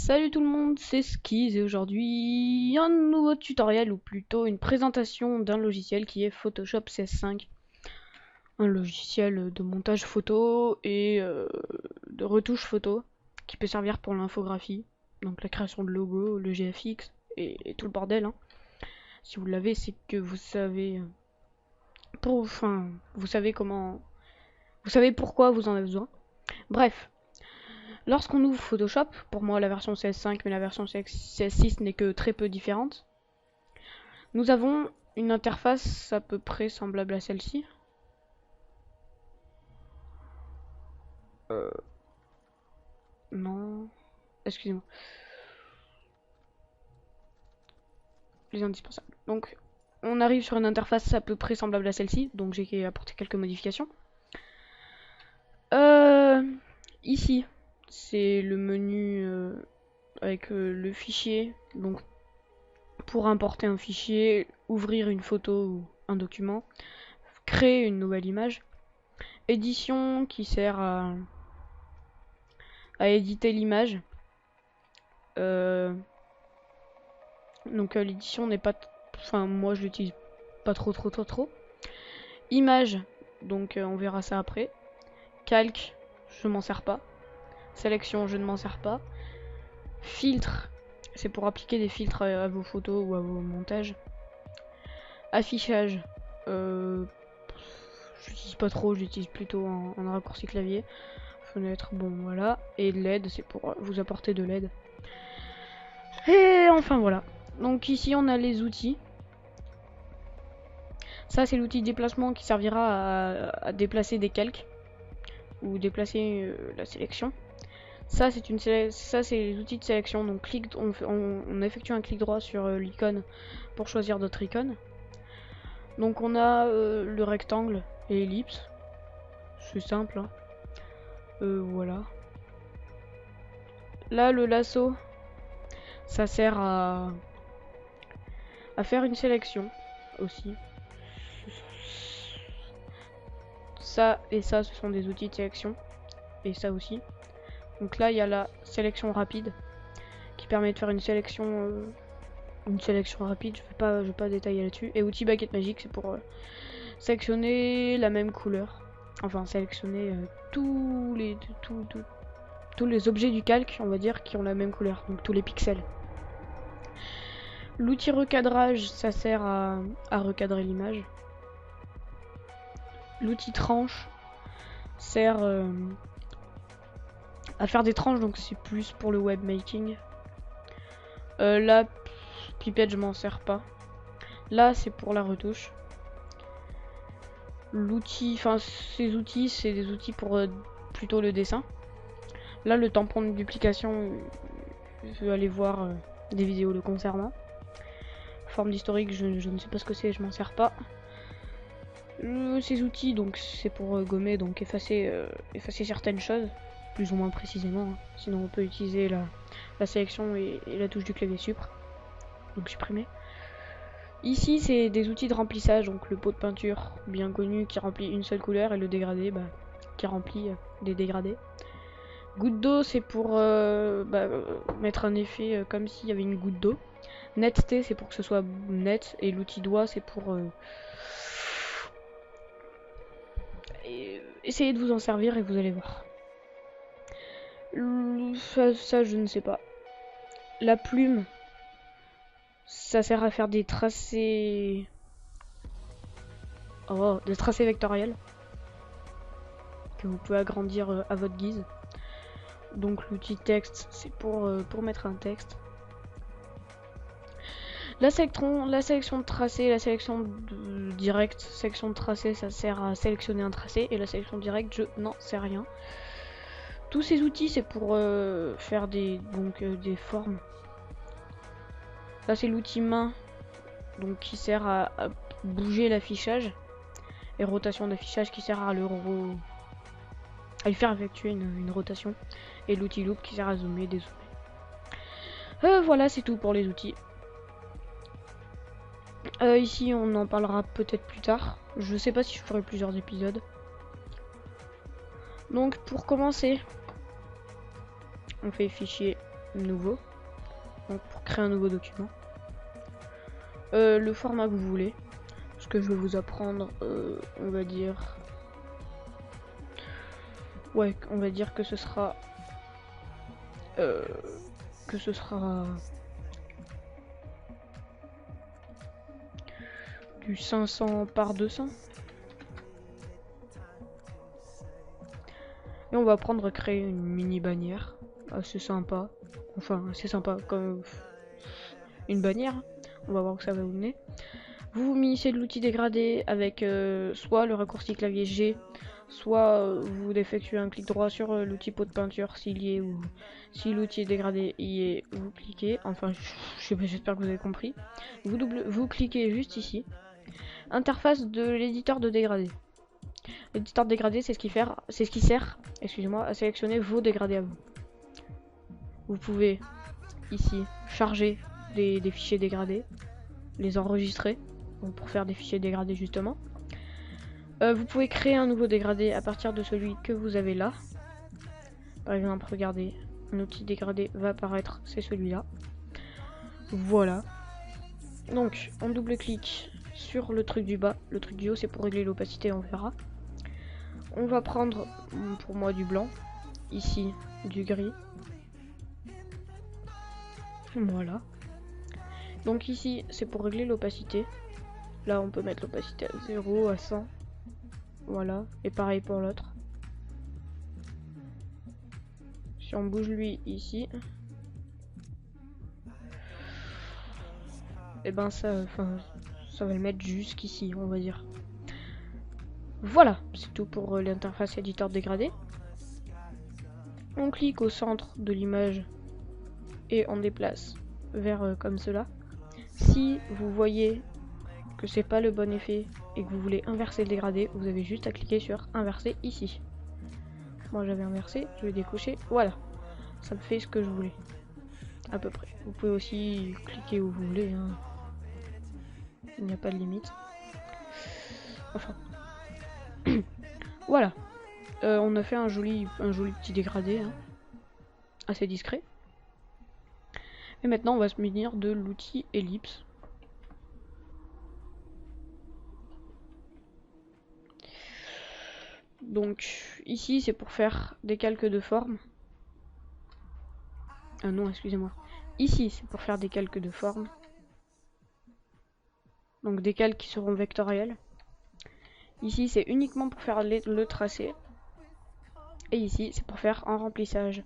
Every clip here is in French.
Salut tout le monde, c'est Skiz et aujourd'hui un nouveau tutoriel ou plutôt une présentation d'un logiciel qui est Photoshop CS5. Un logiciel de montage photo et de retouche photo qui peut servir pour l'infographie, donc la création de logos, le GFX et tout le bordel. Hein. Si vous l'avez, c'est que vous savez, vous savez comment, vous savez pourquoi vous en avez besoin. Bref. Lorsqu'on ouvre Photoshop, pour moi la version CS5 mais la version CS6 n'est que très peu différente, nous avons une interface à peu près semblable à celle-ci. Non, excusez-moi. Les indispensables. Donc, on arrive sur une interface à peu près semblable à celle-ci, donc j'ai apporté quelques modifications. Ici, c'est le menu avec le fichier, donc pour importer un fichier, ouvrir une photo ou un document, créer une nouvelle image, édition qui sert à éditer l'image. Donc l'édition n'est pas, enfin moi je l'utilise pas trop. Image, donc on verra ça après. Calque, je m'en sers pas. Sélection, je ne m'en sers pas. Filtre, c'est pour appliquer des filtres à vos photos ou à vos montages. Affichage, j'utilise pas trop, j'utilise plutôt en raccourci clavier. Fenêtre, bon voilà. Et LED, c'est pour vous apporter de l'aide. Et enfin voilà. Donc ici on a les outils. Ça c'est l'outil de déplacement qui servira à déplacer des calques ou déplacer la sélection. Ça c'est les outils de sélection. Donc on effectue un clic droit sur l'icône pour choisir d'autres icônes. Donc on a le rectangle et l'ellipse. C'est simple. Hein. Voilà. Là le lasso, ça sert à faire une sélection aussi. Ça et ça, ce sont des outils de sélection. Et ça aussi. Donc là, il y a la sélection rapide qui permet de faire une sélection rapide. Je vais pas détailler là-dessus. Et outil baguette magique, c'est pour sélectionner la même couleur. Enfin, sélectionner tous les objets du calque, on va dire, qui ont la même couleur. Donc tous les pixels. L'outil recadrage, ça sert à recadrer l'image. L'outil tranche sert à faire des tranches, donc c'est plus pour le webmaking. Là, pipette, je m'en sers pas. Là, c'est pour la retouche. L'outil, enfin, ces outils, c'est des outils pour plutôt le dessin. Là, le tampon de duplication, je vais aller voir des vidéos le concernant. Forme d'historique, je ne sais pas ce que c'est, je m'en sers pas. Ces outils, donc c'est pour gommer, donc effacer certaines choses, plus ou moins précisément. Hein. Sinon, on peut utiliser la sélection et la touche du clavier supr, donc supprimer. Ici, c'est des outils de remplissage, donc le pot de peinture bien connu qui remplit une seule couleur et le dégradé qui remplit des dégradés. Goutte d'eau, c'est pour mettre un effet comme s'il y avait une goutte d'eau. Netteté, c'est pour que ce soit net, et l'outil doigt, c'est pour essayez de vous en servir et vous allez voir. Ça, je ne sais pas. La plume, ça sert à faire des tracés. Oh, des tracés vectoriels que vous pouvez agrandir à votre guise. Donc l'outil texte, c'est pour mettre un texte. La sélection de tracé, la sélection directe, sélection de tracé, ça sert à sélectionner un tracé, et la sélection directe, je n'en sais rien. Tous ces outils, c'est pour faire des formes. Là, c'est l'outil main, donc qui sert à bouger l'affichage, et rotation d'affichage qui sert à lui faire effectuer une rotation, et l'outil loop qui sert à zoomer, dézoomer. Voilà, c'est tout pour les outils. Ici, on en parlera peut-être plus tard. Je sais pas si je ferai plusieurs épisodes. Donc, pour commencer, on fait fichier nouveau. Donc pour créer un nouveau document. Le format que vous voulez. Ce que je vais vous apprendre, on va dire... Ouais, on va dire que ce sera... du 500 par 200. Et on va apprendre à créer une mini bannière. Assez sympa. Enfin, assez sympa comme une bannière. On va voir où ça va vous mener. Vous munissez de l'outil dégradé avec soit le raccourci clavier G, soit vous effectuez un clic droit sur l'outil pot de peinture s'il y est, ou si l'outil est dégradé y est, vous cliquez. Enfin, j'espère que vous avez compris. Vous cliquez juste ici. Interface de l'éditeur de dégradé. L'éditeur de dégradé, c'est ce qui sert, excusez-moi, à sélectionner vos dégradés à vous. Vous pouvez ici charger des fichiers dégradés, les enregistrer pour faire des fichiers dégradés justement. Vous pouvez créer un nouveau dégradé à partir de celui que vous avez là. Par exemple, regardez, un outil dégradé va apparaître, c'est celui-là. Voilà. Donc, on double-clique sur le truc du bas. Le truc du haut, c'est pour régler l'opacité, on verra. On va prendre, pour moi, du blanc. Ici, du gris. Voilà. Donc ici, c'est pour régler l'opacité. Là, on peut mettre l'opacité à 0, à 100. Voilà. Et pareil pour l'autre. Si on bouge lui ici, et ben ça va le mettre jusqu'ici, on va dire. Voilà, c'est tout pour l'interface éditeur dégradé. On clique au centre de l'image et on déplace vers comme cela. Si vous voyez que c'est pas le bon effet et que vous voulez inverser le dégradé, vous avez juste à cliquer sur inverser ici. Moi j'avais inversé, je vais décocher, voilà. Ça me fait ce que je voulais. À peu près. Vous pouvez aussi cliquer où vous voulez, hein. Il n'y a pas de limite. Enfin. Voilà. On a fait un joli petit dégradé, hein. Assez discret. Et maintenant on va se munir de l'outil ellipse. Donc ici c'est pour faire des calques de forme. Ah non, excusez-moi. Ici c'est pour faire des calques de forme. Donc des calques qui seront vectoriels. Ici c'est uniquement pour faire le tracé. Et ici c'est pour faire un remplissage.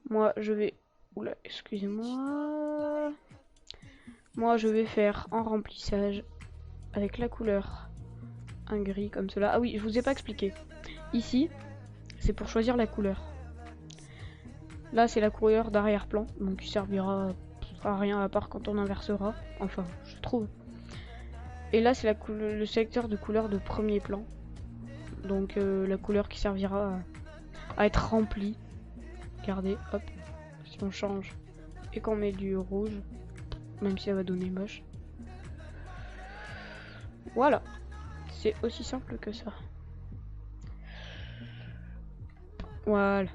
Moi je vais... Oula, excusez-moi. Moi je vais faire un remplissage avec la couleur un gris comme cela. Ah oui, je vous ai pas expliqué. Ici c'est pour choisir la couleur. Là c'est la couleur d'arrière-plan, donc il servira à rien à part quand on inversera. Enfin, je trouve. Et là c'est le sélecteur de couleur de premier plan. Donc la couleur qui servira à être remplie. Regardez, hop. Si on change et qu'on met du rouge, même si ça va donner moche. Voilà. C'est aussi simple que ça. Voilà.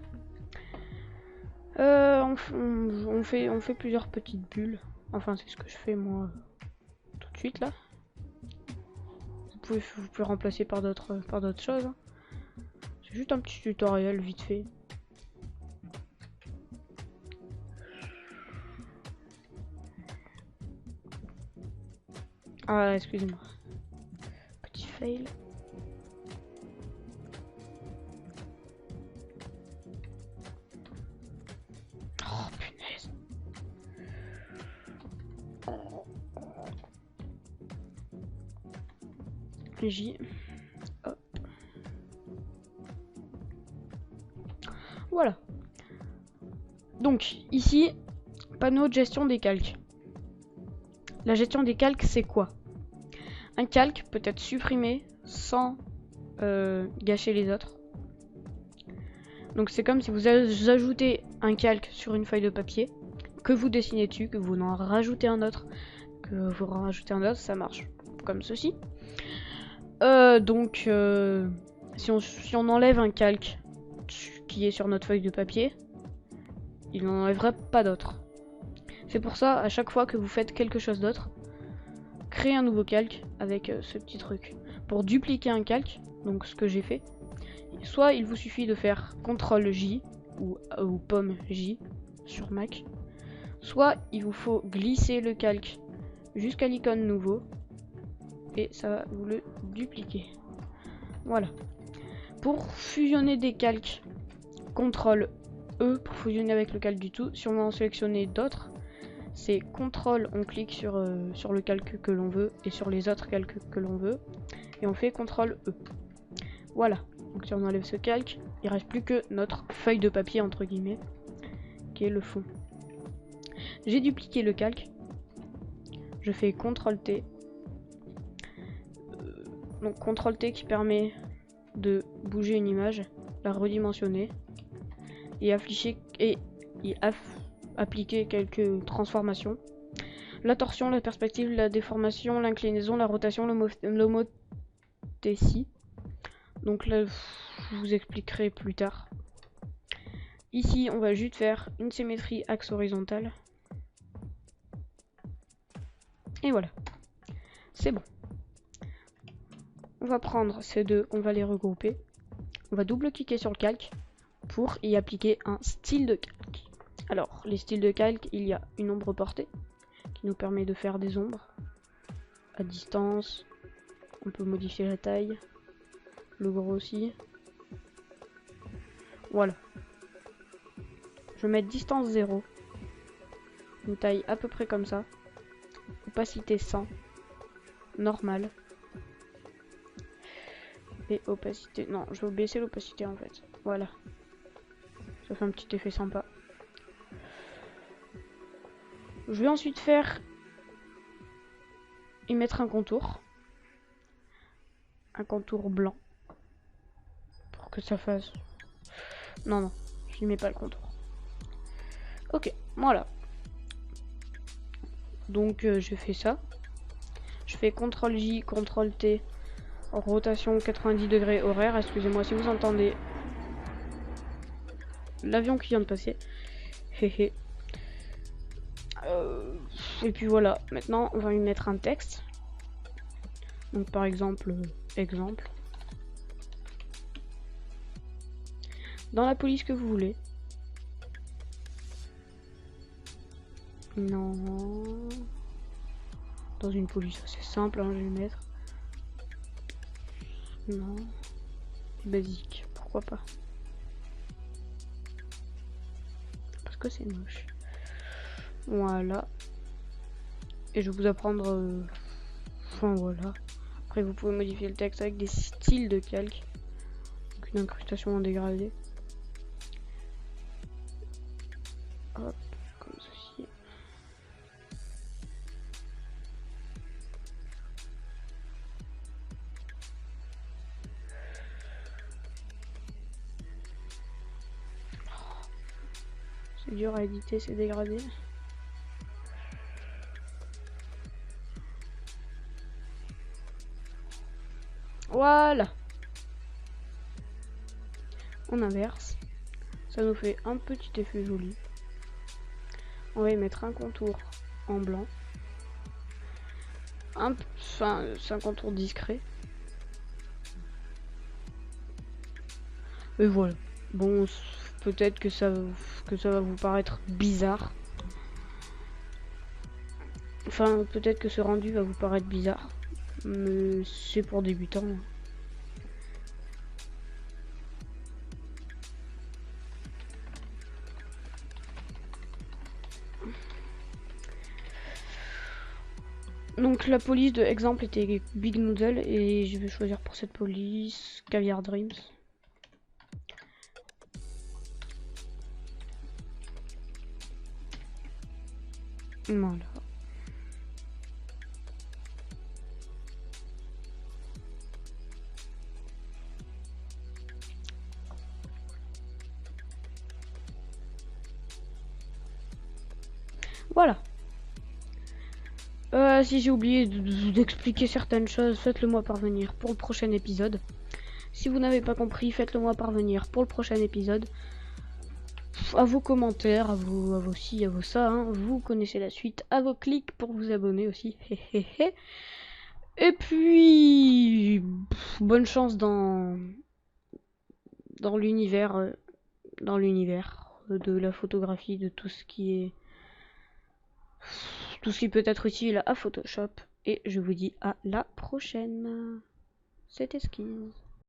On fait plusieurs petites bulles. Enfin, c'est ce que je fais moi tout de suite là. Vous pouvez remplacer par d'autres choses, hein. C'est juste un petit tutoriel vite fait. Ah, excusez-moi. Petit fail. Oh, punaise. J. Hop. Voilà. Donc, ici, panneau de gestion des calques. La gestion des calques, c'est quoi? Un calque peut être supprimé sans gâcher les autres. Donc c'est comme si vous ajoutez un calque sur une feuille de papier, que vous dessinez dessus, que vous en rajoutez un autre, que vous en rajoutez un autre, ça marche comme ceci. Si on enlève un calque qui est sur notre feuille de papier, il n'en enlèvera pas d'autres. C'est pour ça, à chaque fois que vous faites quelque chose d'autre, créez un nouveau calque avec ce petit truc. Pour dupliquer un calque, donc ce que j'ai fait, soit il vous suffit de faire CTRL J ou pomme J sur Mac, soit il vous faut glisser le calque jusqu'à l'icône nouveau et ça va vous le dupliquer. Voilà. Pour fusionner des calques, CTRL E pour fusionner avec le calque du tout. Si on veut en sélectionner d'autres, c'est CTRL, on clique sur le calque que l'on veut et sur les autres calques que l'on veut et on fait CTRL E. Voilà. Donc si on enlève ce calque, il reste plus que notre feuille de papier entre guillemets qui est le fond. J'ai dupliqué le calque. Je fais CTRL T. Donc CTRL T qui permet de bouger une image, la redimensionner et afficher et appliquer quelques transformations. La torsion, la perspective, la déformation, l'inclinaison, la rotation, l'homothétie. Donc là, je vous expliquerai plus tard. Ici, on va juste faire une symétrie axe horizontal. Et voilà. C'est bon. On va prendre ces deux, on va les regrouper. On va double-cliquer sur le calque pour y appliquer un style de calque. Alors, les styles de calque, il y a une ombre portée qui nous permet de faire des ombres à distance. On peut modifier la taille, le grossi. Voilà. Je vais mettre distance 0. Une taille à peu près comme ça. Opacité 100. Normal. Et opacité... Non, je vais baisser l'opacité en fait. Voilà. Ça fait un petit effet sympa. Je vais ensuite faire... y mettre un contour. Un contour blanc. Pour que ça fasse... Non, je n'y mets pas le contour. Ok, voilà. Donc je fais ça. Je fais CTRL J, CTRL T, rotation 90 degrés horaire. Excusez-moi si vous entendez l'avion qui vient de passer. Et puis voilà, maintenant on va lui mettre un texte. Donc par exemple, exemple. Dans la police que vous voulez. Non. Dans une police assez simple, hein, je vais mettre. Non. Basique, pourquoi pas. Parce que c'est moche. Voilà. Et je vais vous apprendre... Enfin voilà. Après vous pouvez modifier le texte avec des styles de calque. Donc une incrustation en dégradé. Hop, comme ceci. C'est dur à éditer, c'est dégradé. Voilà. On inverse. Ça nous fait un petit effet joli. On va y mettre un contour en blanc. Enfin, c'est un contour discret. Et voilà. Bon, peut-être que ça va vous paraître bizarre. Enfin, peut-être que ce rendu va vous paraître bizarre. Mais c'est pour débutants. Donc la police de exemple était Big Noodle et je vais choisir pour cette police Caviar Dreams. Voilà. Voilà. Si j'ai oublié d'expliquer certaines choses, faites-le moi parvenir pour le prochain épisode. Si vous n'avez pas compris, faites-le moi parvenir pour le prochain épisode. à vos commentaires, à vos ci, à vos ça, hein. Vous connaissez la suite, à vos clics pour vous abonner aussi. Et puis, bonne chance dans l'univers de la photographie, de tout ce qui peut être utile à Photoshop. Et je vous dis à la prochaine. C'était Skizz.